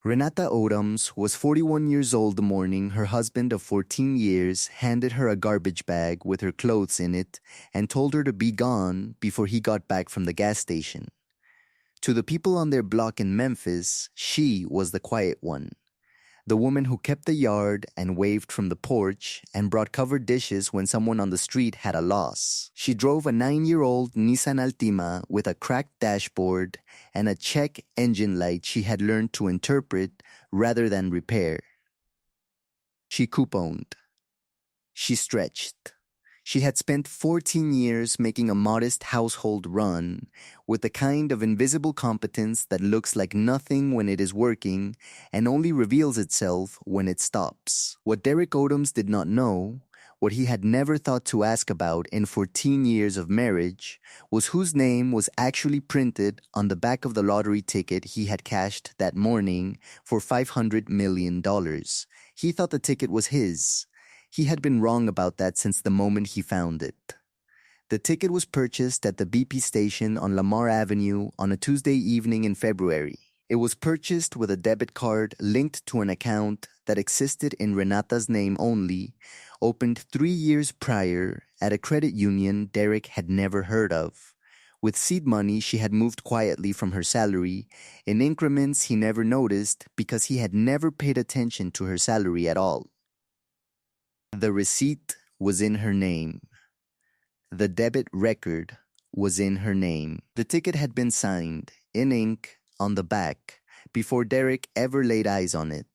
Renata Odams was 41 years old the morning her husband of 14 years handed her a garbage bag with her clothes in it and told her to be gone before he got back from the gas station. To the people on their block in Memphis, she was the quiet one. The woman who kept the yard and waved from the porch and brought covered dishes when someone on the street had a loss. She drove a 9-year-old Nissan Altima with a cracked dashboard and a check engine light she had learned to interpret rather than repair. She couponed. She stretched. She had spent 14 years making a modest household run with the kind of invisible competence that looks like nothing when it is working and only reveals itself when it stops. What Derek Odams did not know, what he had never thought to ask about in 14 years of marriage, was whose name was actually printed on the back of the lottery ticket he had cashed that morning for $500 million. He thought the ticket was his. He had been wrong about that since the moment he found it. The ticket was purchased at the BP station on Lamar Avenue on a Tuesday evening in February. It was purchased with a debit card linked to an account that existed in Renata's name only, opened 3 years prior at a credit union Derek had never heard of. With seed money she had moved quietly from her salary, in increments he never noticed because he had never paid attention to her salary at all. The receipt was in her name. The debit record was in her name. The ticket had been signed, in ink, on the back, before Derek ever laid eyes on it.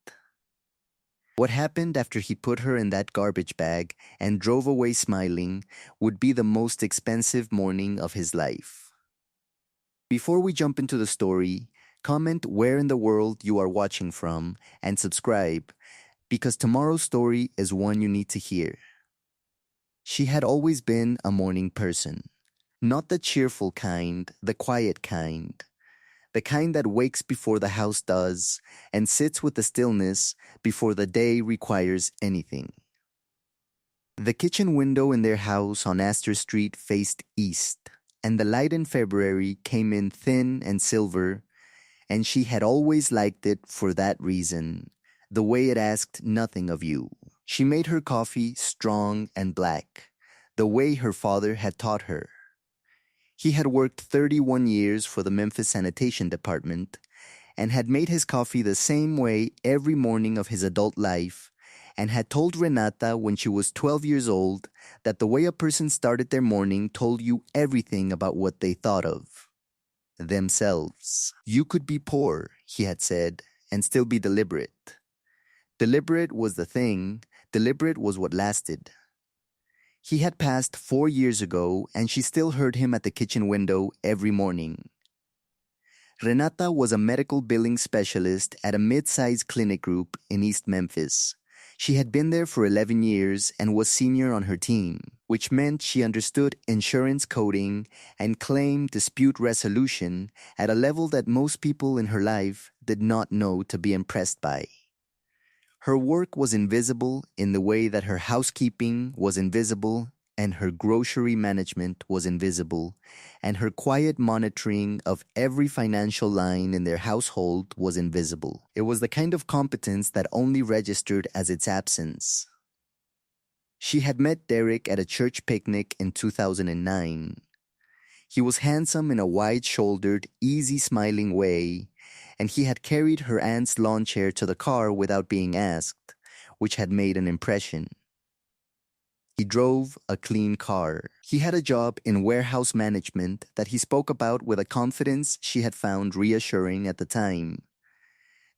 What happened after he put her in that garbage bag and drove away smiling would be the most expensive morning of his life. Before we jump into the story, comment where in the world you are watching from and subscribe, because tomorrow's story is one you need to hear. She had always been a morning person. Not the cheerful kind, the quiet kind. The kind that wakes before the house does and sits with the stillness before the day requires anything. The kitchen window in their house on Astor Street faced east, and the light in February came in thin and silver, and she had always liked it for that reason. The way it asked nothing of you. She made her coffee strong and black, the way her father had taught her. He had worked 31 years for the Memphis Sanitation Department and had made his coffee the same way every morning of his adult life and had told Renata when she was 12 years old that the way a person started their morning told you everything about what they thought of themselves. You could be poor, he had said, and still be deliberate. Deliberate was the thing, deliberate was what lasted. He had passed 4 years ago, and she still heard him at the kitchen window every morning. Renata was a medical billing specialist at a mid-sized clinic group in East Memphis. She had been there for 11 years and was senior on her team, which meant she understood insurance coding and claim dispute resolution at a level that most people in her life did not know to be impressed by. Her work was invisible in the way that her housekeeping was invisible and her grocery management was invisible, and her quiet monitoring of every financial line in their household was invisible. It was the kind of competence that only registered as its absence. She had met Derek at a church picnic in 2009. He was handsome in a wide-shouldered, easy-smiling way, and he had carried her aunt's lawn chair to the car without being asked, which had made an impression. He drove a clean car. He had a job in warehouse management that he spoke about with a confidence she had found reassuring at the time.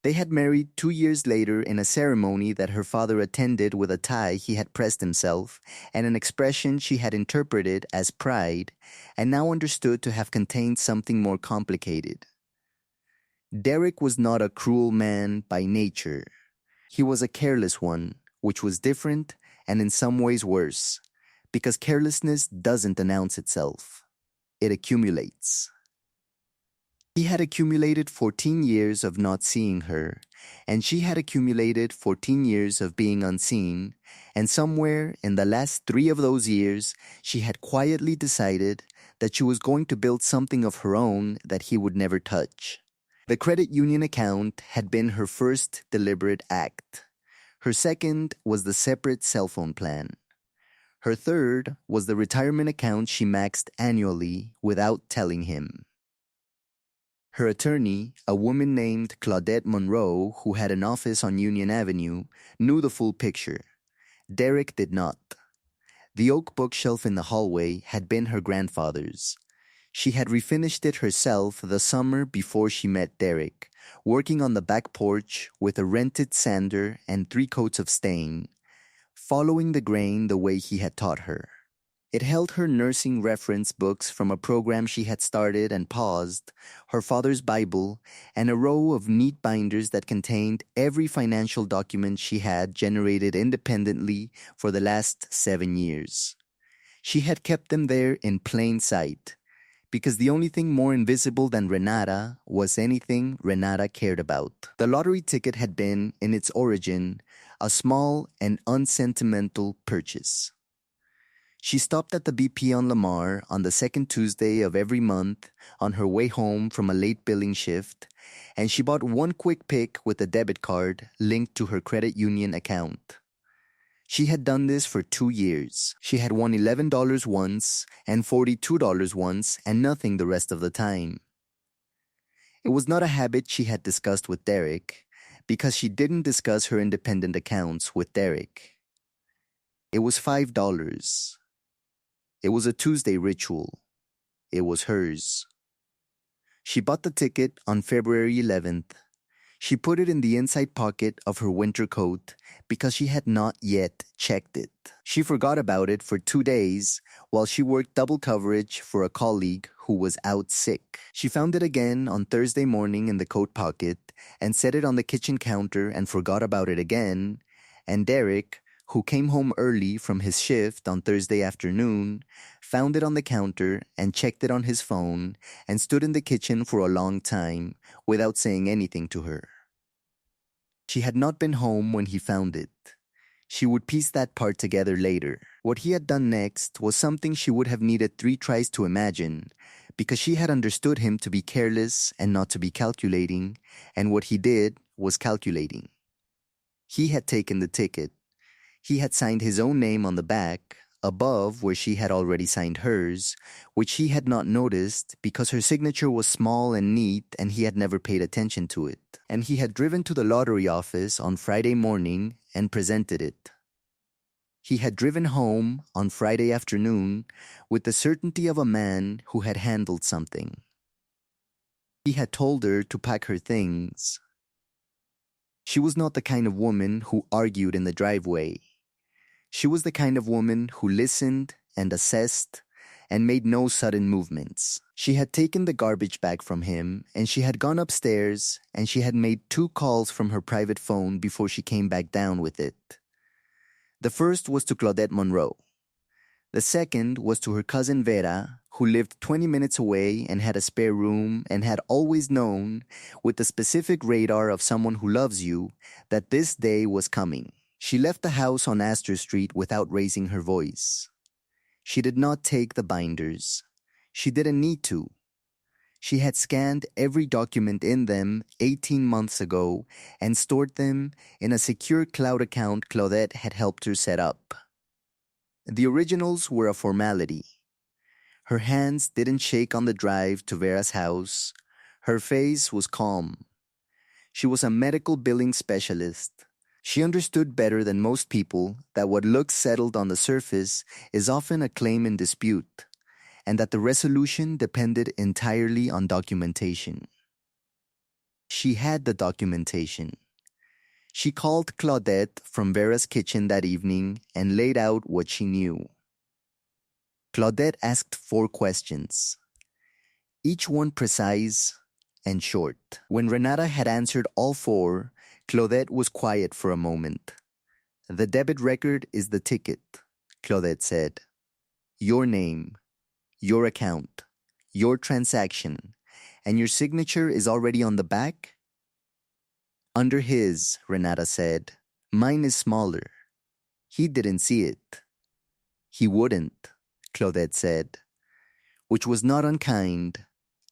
They had married 2 years later in a ceremony that her father attended with a tie he had pressed himself and an expression she had interpreted as pride and now understood to have contained something more complicated. Derek was not a cruel man by nature. He was a careless one, which was different and in some ways worse, because carelessness doesn't announce itself. It accumulates. He had accumulated 14 years of not seeing her, and she had accumulated 14 years of being unseen, and somewhere in the last 3 of those years, she had quietly decided that she was going to build something of her own that he would never touch. The credit union account had been her first deliberate act. Her second was the separate cell phone plan. Her third was the retirement account she maxed annually without telling him. Her attorney, a woman named Claudette Monroe, who had an office on Union Avenue, knew the full picture. Derek did not. The oak bookshelf in the hallway had been her grandfather's. She had refinished it herself the summer before she met Derek, working on the back porch with a rented sander and 3 coats of stain, following the grain the way he had taught her. It held her nursing reference books from a program she had started and paused, her father's Bible, and a row of neat binders that contained every financial document she had generated independently for the last 7 years. She had kept them there in plain sight, because the only thing more invisible than Renata was anything Renata cared about. The lottery ticket had been, in its origin, a small and unsentimental purchase. She stopped at the BP on Lamar on the second Tuesday of every month on her way home from a late billing shift, and she bought one quick pick with a debit card linked to her credit union account. She had done this for 2 years. She had won $11 once and $42 once and nothing the rest of the time. It was not a habit she had discussed with Derek, because she didn't discuss her independent accounts with Derek. It was $5. It was a Tuesday ritual. It was hers. She bought the ticket on February 11th. She put it in the inside pocket of her winter coat because she had not yet checked it. She forgot about it for 2 days while she worked double coverage for a colleague who was out sick. She found it again on Thursday morning in the coat pocket and set it on the kitchen counter and forgot about it again, and Derek, who came home early from his shift on Thursday afternoon, found it on the counter and checked it on his phone and stood in the kitchen for a long time without saying anything to her. She had not been home when he found it. She would piece that part together later. What he had done next was something she would have needed 3 tries to imagine, because she had understood him to be careless and not to be calculating, and what he did was calculating. He had taken the ticket. He had signed his own name on the back, above where she had already signed hers, which he had not noticed because her signature was small and neat and he had never paid attention to it. And he had driven to the lottery office on Friday morning and presented it. He had driven home on Friday afternoon with the certainty of a man who had handled something. He had told her to pack her things. She was not the kind of woman who argued in the driveway. She was the kind of woman who listened and assessed and made no sudden movements. She had taken the garbage bag from him and she had gone upstairs and she had made 2 calls from her private phone before she came back down with it. The first was to Claudette Monroe. The second was to her cousin Vera, who lived 20 minutes away and had a spare room and had always known, with the specific radar of someone who loves you, that this day was coming. She left the house on Astor Street without raising her voice. She did not take the binders. She didn't need to. She had scanned every document in them 18 months ago and stored them in a secure cloud account Claudette had helped her set up. The originals were a formality. Her hands didn't shake on the drive to Vera's house. Her face was calm. She was a medical billing specialist. She understood better than most people that what looks settled on the surface is often a claim in dispute, and that the resolution depended entirely on documentation. She had the documentation. She called Claudette from Vera's kitchen that evening and laid out what she knew. Claudette asked 4 questions, each one precise and short. When Renata had answered all 4, Claudette was quiet for a moment. "The debit record is the ticket," Claudette said. "Your name, your account, your transaction, and your signature is already on the back?" "Under his," Renata said. "Mine is smaller." "He didn't see it." "He wouldn't," Claudette said, which was not unkind,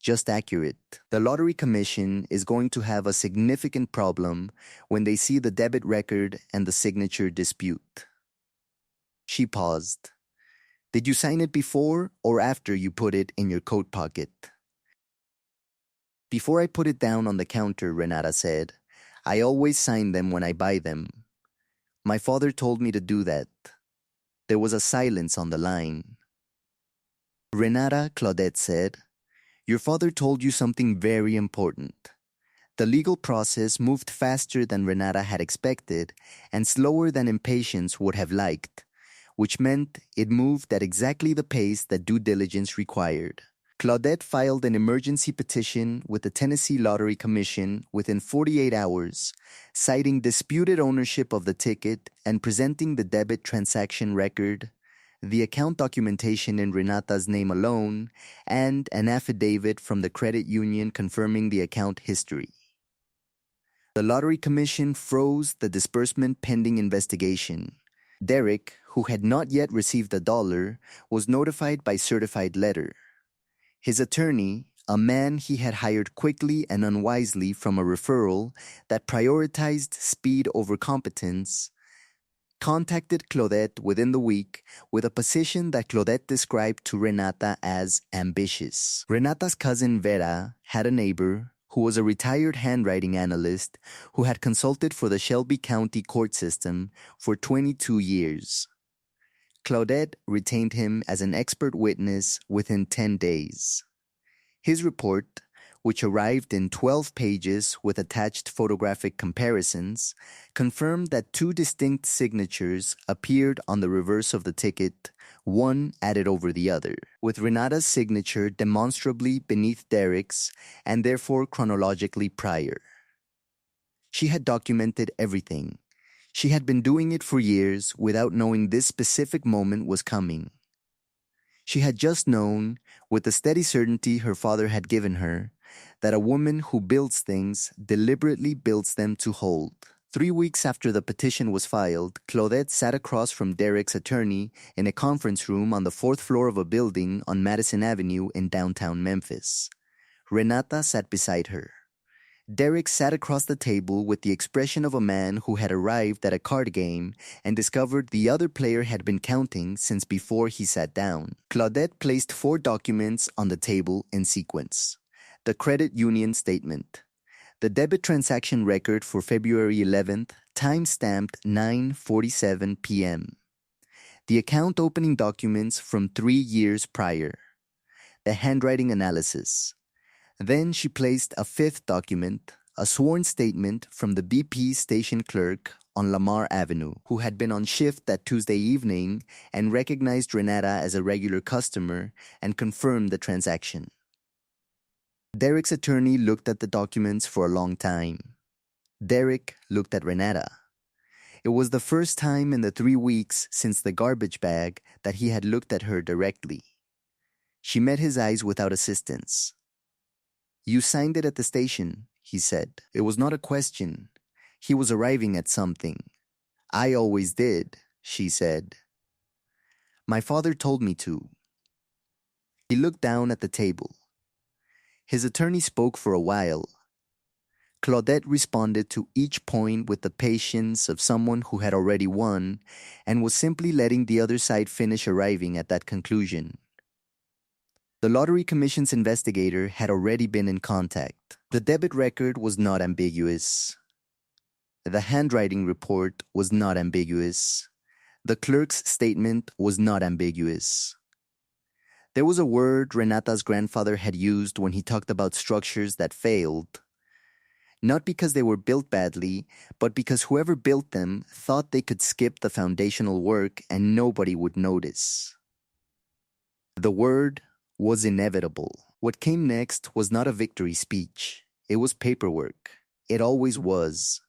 just accurate. The Lottery Commission is going to have a significant problem when they see the debit record and the signature dispute. She paused. Did you sign it before or after you put it in your coat pocket? Before I put it down on the counter, Renata said. I always sign them when I buy them. My father told me to do that. There was a silence on the line. Renata, Claudette said, your father told you something very important. The legal process moved faster than Renata had expected and slower than impatience would have liked, which meant it moved at exactly the pace that due diligence required. Claudette filed an emergency petition with the Tennessee Lottery Commission within 48 hours, citing disputed ownership of the ticket and presenting the debit transaction record, the account documentation in Renata's name alone, and an affidavit from the credit union confirming the account history. The Lottery Commission froze the disbursement pending investigation. Derek, who had not yet received $1, was notified by certified letter. His attorney, a man he had hired quickly and unwisely from a referral that prioritized speed over competence, contacted Claudette within the week with a position that Claudette described to Renata as ambitious. Renata's cousin Vera had a neighbor who was a retired handwriting analyst who had consulted for the Shelby County court system for 22 years. Claudette retained him as an expert witness within 10 days. His report, which arrived in 12 pages with attached photographic comparisons, confirmed that two distinct signatures appeared on the reverse of the ticket, one added over the other, with Renata's signature demonstrably beneath Derek's and therefore chronologically prior. She had documented everything. She had been doing it for years without knowing this specific moment was coming. She had just known, with the steady certainty her father had given her, that a woman who builds things deliberately builds them to hold. 3 weeks after the petition was filed, Claudette sat across from Derek's attorney in a conference room on the 4th floor of a building on Madison Avenue in downtown Memphis. Renata sat beside her. Derek sat across the table with the expression of a man who had arrived at a card game and discovered the other player had been counting since before he sat down. Claudette placed 4 documents on the table in sequence. The credit union statement. The debit transaction record for February 11th, time-stamped 9:47 p.m. The account opening documents from 3 years prior. The handwriting analysis. Then she placed a 5th document, a sworn statement from the BP station clerk on Lamar Avenue, who had been on shift that Tuesday evening and recognized Renata as a regular customer and confirmed the transaction. Derek's attorney looked at the documents for a long time. Derek looked at Renata. It was the first time in the 3 weeks since the garbage bag that he had looked at her directly. She met his eyes without assistance. You signed it at the station, he said. It was not a question. He was arriving at something. I always did, she said. My father told me to. He looked down at the table. His attorney spoke for a while. Claudette responded to each point with the patience of someone who had already won and was simply letting the other side finish arriving at that conclusion. The Lottery Commission's investigator had already been in contact. The debit record was not ambiguous. The handwriting report was not ambiguous. The clerk's statement was not ambiguous. There was a word Renata's grandfather had used when he talked about structures that failed. Not because they were built badly, but because whoever built them thought they could skip the foundational work and nobody would notice. The word was inevitable. What came next was not a victory speech. It was paperwork. It always was.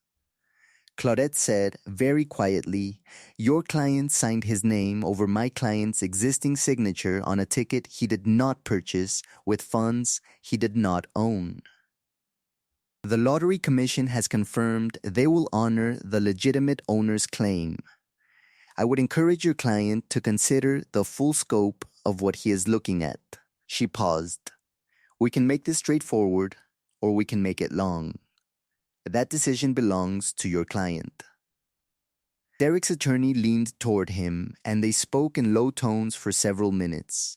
Claudette said, very quietly, your client signed his name over my client's existing signature on a ticket he did not purchase with funds he did not own. The Lottery Commission has confirmed they will honor the legitimate owner's claim. I would encourage your client to consider the full scope of what he is looking at. She paused. We can make this straightforward, or we can make it long. That decision belongs to your client. Derek's attorney leaned toward him, and they spoke in low tones for several minutes.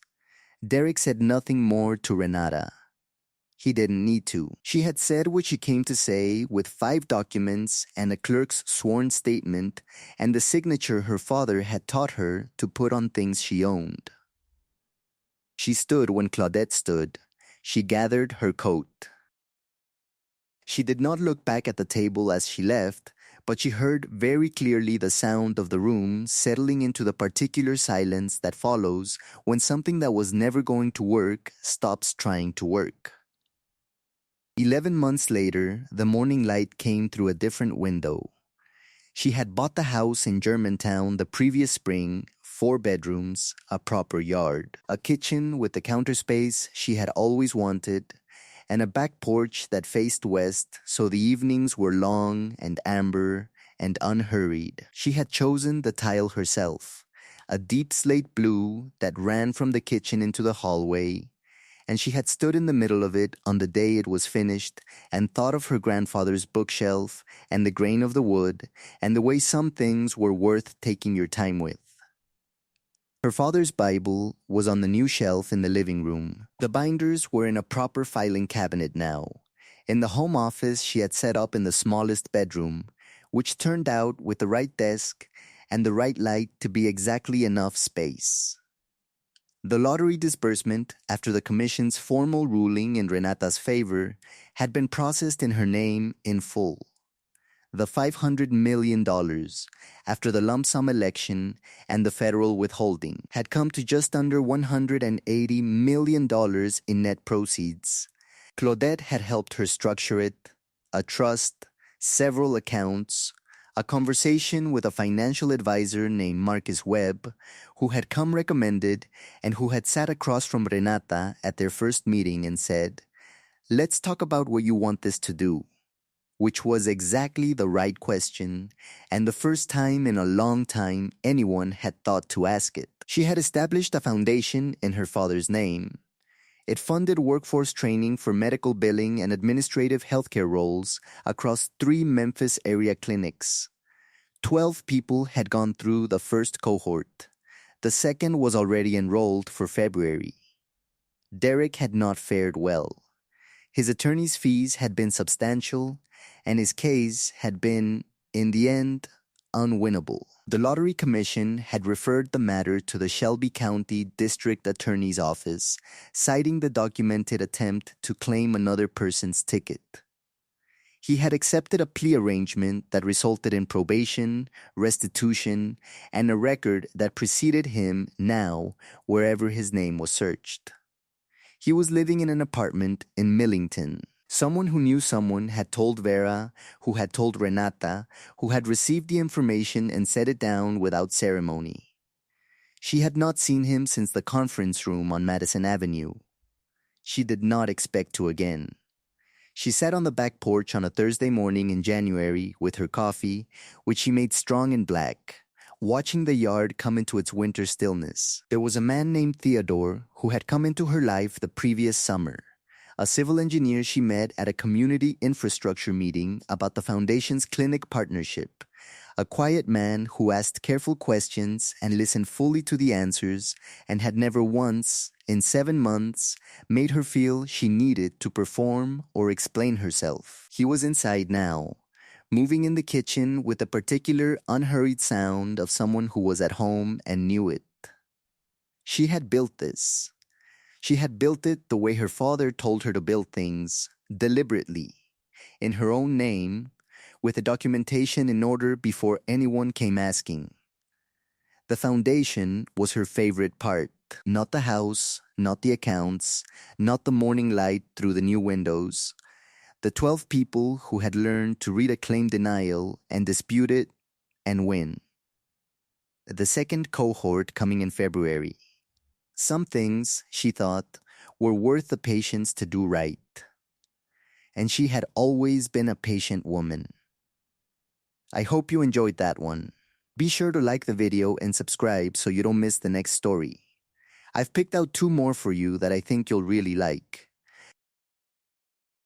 Derek said nothing more to Renata. He didn't need to. She had said what she came to say with 5 documents and a clerk's sworn statement and the signature her father had taught her to put on things she owned. She stood when Claudette stood. She gathered her coat. She did not look back at the table as she left, but she heard very clearly the sound of the room settling into the particular silence that follows when something that was never going to work stops trying to work. 11 months later, the morning light came through a different window. She had bought the house in Germantown the previous spring, 4 bedrooms, a proper yard, a kitchen with the counter space she had always wanted, and a back porch that faced west so the evenings were long and amber and unhurried. She had chosen the tile herself, a deep slate blue that ran from the kitchen into the hallway, and she had stood in the middle of it on the day it was finished and thought of her grandfather's bookshelf and the grain of the wood and the way some things were worth taking your time with. Her father's Bible was on the new shelf in the living room. The binders were in a proper filing cabinet now. In the home office she had set up in the smallest bedroom, which turned out with the right desk and the right light to be exactly enough space. The lottery disbursement, after the commission's formal ruling in Renata's favor, had been processed in her name in full. The $500 million, after the lump sum election and the federal withholding, had come to just under $180 million in net proceeds. Claudette had helped her structure it, a trust, several accounts, a conversation with a financial advisor named Marcus Webb, who had come recommended and who had sat across from Renata at their first meeting and said, "Let's talk about what you want this to do," which was exactly the right question, and the first time in a long time anyone had thought to ask it. She had established a foundation in her father's name. It funded workforce training for medical billing and administrative healthcare roles across 3 Memphis area clinics. 12 people had gone through the first cohort. The second was already enrolled for February. Derek had not fared well. His attorney's fees had been substantial, and his case had been, in the end, unwinnable. The Lottery Commission had referred the matter to the Shelby County District Attorney's Office, citing the documented attempt to claim another person's ticket. He had accepted a plea arrangement that resulted in probation, restitution, and a record that preceded him now wherever his name was searched. He was living in an apartment in Millington. Someone who knew someone had told Vera, who had told Renata, who had received the information and set it down without ceremony. She had not seen him since the conference room on Madison Avenue. She did not expect to again. She sat on the back porch on a Thursday morning in January with her coffee, which she made strong and black, watching the yard come into its winter stillness. There was a man named Theodore who had come into her life the previous summer, a civil engineer she met at a community infrastructure meeting about the foundation's clinic partnership, a quiet man who asked careful questions and listened fully to the answers and had never once, in 7 months, made her feel she needed to perform or explain herself. He was inside now, moving in the kitchen with a particular unhurried sound of someone who was at home and knew it. She had built this. She had built it the way her father told her to build things, deliberately, in her own name, with the documentation in order before anyone came asking. The foundation was her favorite part, not the house, not the accounts, not the morning light through the new windows. The 12 people who had learned to read a claim denial and dispute it and win. The second cohort coming in February. Some things, she thought, were worth the patience to do right. And she had always been a patient woman. I hope you enjoyed that one. Be sure to like the video and subscribe so you don't miss the next story. I've picked out 2 more for you that I think you'll really like.